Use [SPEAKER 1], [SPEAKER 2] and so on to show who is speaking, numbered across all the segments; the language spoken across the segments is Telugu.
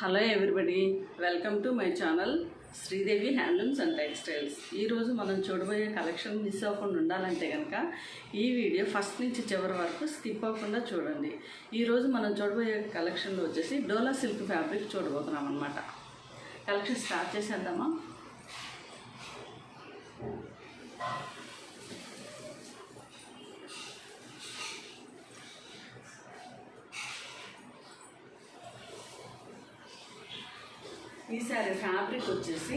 [SPEAKER 1] Hello everybody, welcome to my channel Sridevi handlooms and textiles. ఈరోజు మనం చూడబోయే కలెక్షన్ మిస్ అవ్వకుండా ఉండాలంటే కనుక ఈ వీడియో ఫస్ట్ నుంచి చివరి వరకు స్కిప్ అవ్వకుండా చూడండి. ఈరోజు మనం చూడబోయే కలెక్షన్లో వచ్చేసి డోలా సిల్క్ ఫ్యాబ్రిక్ చూడబోతున్నాం అన్నమాట. కలెక్షన్ స్టార్ట్ చేసేద్దామా? ఈ సారీ ఫ్యాబ్రిక్ వచ్చేసి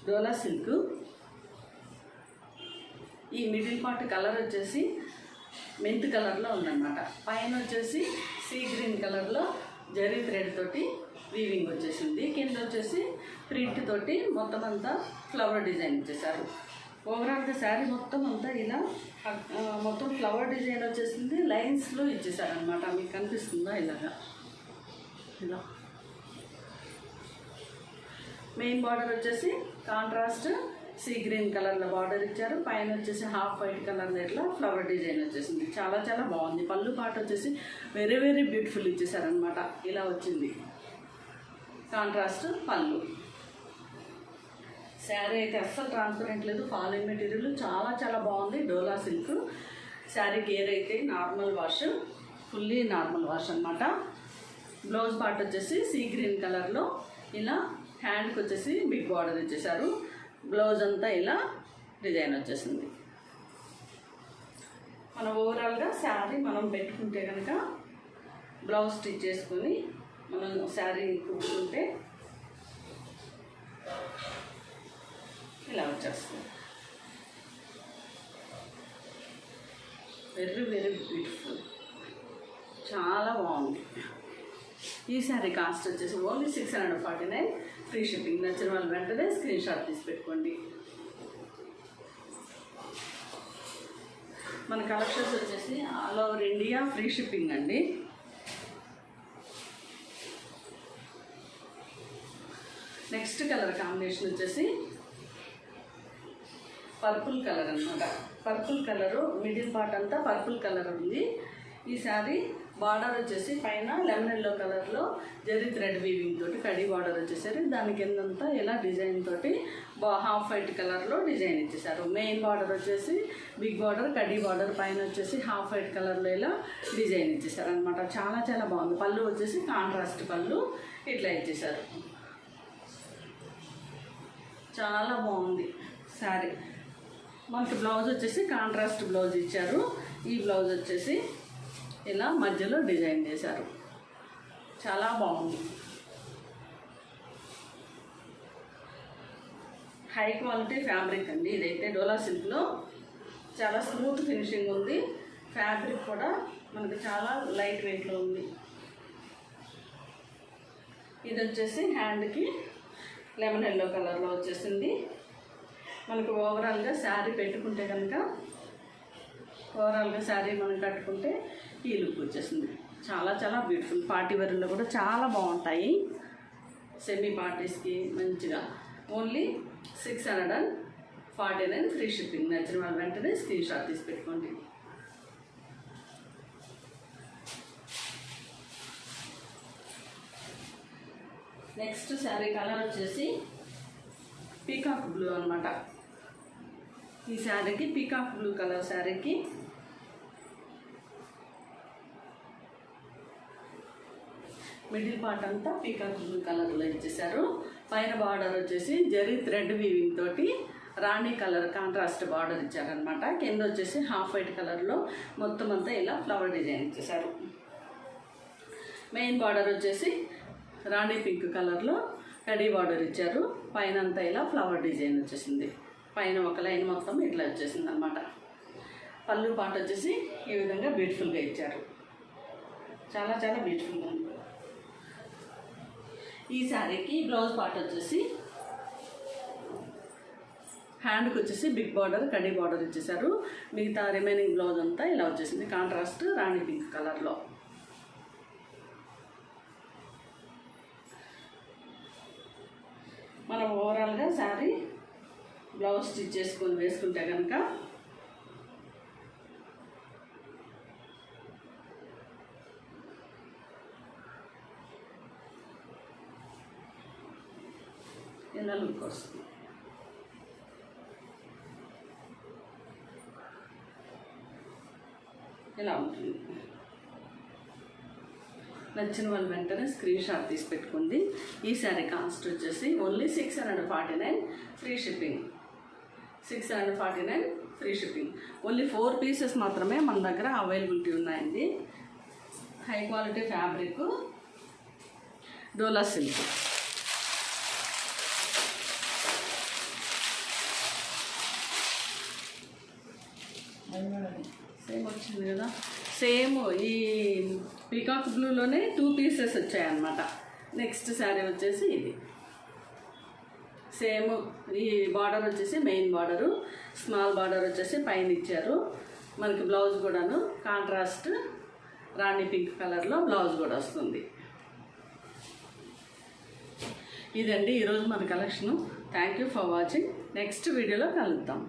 [SPEAKER 1] డోలా సిల్క్. ఈ మిడిల్ పార్ట్ కలర్ వచ్చేసి మెంత్ కలర్లో ఉందన్నమాట. పైన వచ్చేసి సీ గ్రీన్ కలర్లో జరీ థ్రెడ్ తోటి వీవింగ్ వచ్చేసింది. కింద వచ్చేసి ప్రింట్ తోటి మొత్తం అంతా ఫ్లవర్ డిజైన్ ఇచ్చేసారు. ఓవరాల్గా శారీ మొత్తం అంతా ఇలా మొత్తం ఫ్లవర్ డిజైన్ వచ్చేసింది. లైన్స్లో ఇచ్చేసారనమాట. మీకు కనిపిస్తుందా? ఇలా మెయిన్ బార్డర్ వచ్చేసి కాంట్రాస్ట్ సీ గ్రీన్ కలర్లో బార్డర్ ఇచ్చారు. పైన వచ్చేసి హాఫ్ వైట్ కలర్లో ఇట్లా ఫ్లవర్ డిజైన్ వచ్చేసింది. చాలా చాలా బాగుంది. పళ్ళు పాట వచ్చేసి వెరీ వెరీ బ్యూటిఫుల్ ఇచ్చేసారనమాట. ఇలా వచ్చింది కాంట్రాస్ట్ పళ్ళు. శారీ అయితే అస్సలు ట్రాన్స్పరెంట్ లేదు. ఫాలింగ్ మెటీరియల్ చాలా చాలా బాగుంది. డోలా సిల్క్. శారీ గేర్ అయితే normal wash, fully normal wash అనమాట. బ్లౌజ్ పార్ట్ వచ్చేసి సీ గ్రీన్ కలర్లో ఇలా హ్యాండ్కి వచ్చేసి బిగ్ బార్డర్ ఇచ్చేసారు. బ్లౌజ్ అంతా ఇలా డిజైన్ వచ్చేసింది. మనం ఓవరాల్గా శారీ మనం పెట్టుకుంటే కనుక బ్లౌజ్ స్టిచ్ చేసుకొని మనం శారీ కుట్టుకుంటే ఇలా వచ్చేస్తుంది. వెరీ వెరీ బ్యూటిఫుల్, చాలా బాగుంది. ఈ శారీ కాస్ట్ వచ్చేసి ఓన్లీ 649. Free shipping. నచ్చిన వాళ్ళు వెంటనే స్క్రీన్ షాట్ తీసి పెట్టుకోండి. మన కలెక్షన్స్ వచ్చేసి all over India free shipping అండి. నెక్స్ట్ కలర్ కాంబినేషన్ వచ్చేసి పర్పుల్ కలర్ అనమాట. పర్పుల్ కలరు మిడిల్ పార్ట్ అంతా పర్పుల్ కలర్ ఉంది. ఈ శారీ బార్డర్ వచ్చేసి పైన లెమన్ ఎల్లో కలర్లో జరీ థ్రెడ్ వీవింగ్ తోటి కడీ బార్డర్ వచ్చేసారు. దాని కిందంతా ఇలా డిజైన్ తోటి హాఫ్ వైట్ కలర్లో డిజైన్ ఇచ్చేసారు. మెయిన్ బార్డర్ వచ్చేసి బిగ్ బార్డర్ కడీ బార్డర్, పైన వచ్చేసి హాఫ్ వైట్ కలర్లో ఇలా డిజైన్ ఇచ్చేసారు అనమాట. చాలా చాలా బాగుంది. పళ్ళు వచ్చేసి కాంట్రాస్ట్ పళ్ళు ఇట్లా ఇచ్చేసారు. చాలా బాగుంది శారీ. మనకి బ్లౌజ్ వచ్చేసి కాంట్రాస్ట్ బ్లౌజ్ ఇచ్చారు. ఈ బ్లౌజ్ వచ్చేసి ఇలా మధ్యలో డిజైన్ చేశారు. చాలా బాగుంది. హై క్వాలిటీ ఫ్యాబ్రిక్ అండి. ఇదైతే డోలా సిల్క్లో చాలా స్మూత్ ఫినిషింగ్ ఉంది. ఫ్యాబ్రిక్ కూడా మనకి చాలా లైట్ వెయిట్లో ఉంది. ఇది వచ్చేసి హ్యాండ్కి లెమన్ ఎల్లో కలర్లో వచ్చేసింది. మనకు ఓవరాల్గా శారీ పెట్టుకుంటే కనుక శారీ మనం కట్టుకుంటే ఈ లుక్ వచ్చేసింది. చాలా చాలా బ్యూటిఫుల్. పార్టీ వేర్లో కూడా చాలా బాగుంటాయి. సెమీ పార్టీస్కి మంచిగా. Only 649 free shipping. నచ్చిన వాళ్ళు వెంటనే స్క్రీన్ షాట్ తీసి పెట్టుకోండి. నెక్స్ట్ శారీ కలర్ వచ్చేసి పీకాక్ బ్లూ అనమాట. ఈ శారీకి పీకాక్ బ్లూ కలర్ శారీకి మిడిల్ పార్ట్ అంతా పీకాక్ బ్లూ కలర్లో ఇచ్చేసారు. పైన బార్డర్ వచ్చేసి జరీ థ్రెడ్ వీవింగ్ తోటి రాణి కలర్ కాంట్రాస్ట్ బార్డర్ ఇచ్చారనమాట. కింద వచ్చేసి హాఫ్ వైట్ కలర్లో మొత్తం అంతా ఇలా ఫ్లవర్ డిజైన్ ఇచ్చేసారు. మెయిన్ బార్డర్ వచ్చేసి రాణి పింక్ కలర్లో కడీ బార్డర్ ఇచ్చారు. పైన అంతా ఇలా ఫ్లవర్ డిజైన్ వచ్చేసింది. పైన ఒక లైన్ మొత్తం ఇట్లా వచ్చేసింది అనమాట. పళ్ళు పాట వచ్చేసి ఈ విధంగా బ్యూటిఫుల్గా ఇచ్చారు. చాలా చాలా బ్యూటిఫుల్గా ఉంది. ఈ శారీకి బ్లౌజ్ పార్ట్ వచ్చేసి హ్యాండ్కి వచ్చేసి బిగ్ బార్డర్ కడీ బార్డర్ ఇచ్చేసారు. మిగతా రిమైనింగ్ బ్లౌజ్ అంతా ఇలా వచ్చేసింది కాంట్రాస్ట్ రాణి పింక్ కలర్లో. మనం ఓవరాల్గా శారీ బ్లౌజ్ స్టిచ్ చేసుకొని వేసుకుంటే కనుక ఇలా లుక్ వస్తుంది. ఇలా ఉంటుంది. నచ్చిన వాళ్ళు వెంటనే స్క్రీన్ షాట్ తీసి పెట్టుకోండి. ఈ శారీ కాస్ట్ వచ్చేసి only 649 free shipping. 649 free shipping. Only 4 pieces మాత్రమే మన దగ్గర అవైలబిలిటీ ఉన్నాయండి. హై క్వాలిటీ ఫ్యాబ్రిక్ డోలా సిల్క్. సేమ్ వచ్చింది కదా, సేమ్ ఈ పీకాక్ బ్లూలోనే 2 పీసెస్ వచ్చాయన్నమాట. నెక్స్ట్ శారీ వచ్చేసి ఇది సేమ్. ఈ బార్డర్ వచ్చేసి మెయిన్ బార్డరు, స్మాల్ బార్డర్ వచ్చేసి పైన ఇచ్చారు. మనకి బ్లౌజ్ కూడాను కాంట్రాస్ట్ రాణి పింక్ కలర్లో బ్లౌజ్ కూడా వస్తుంది. ఇదండి ఈరోజు మన collection. Thank you for watching. Next వీడియోలో కలుద్దాం.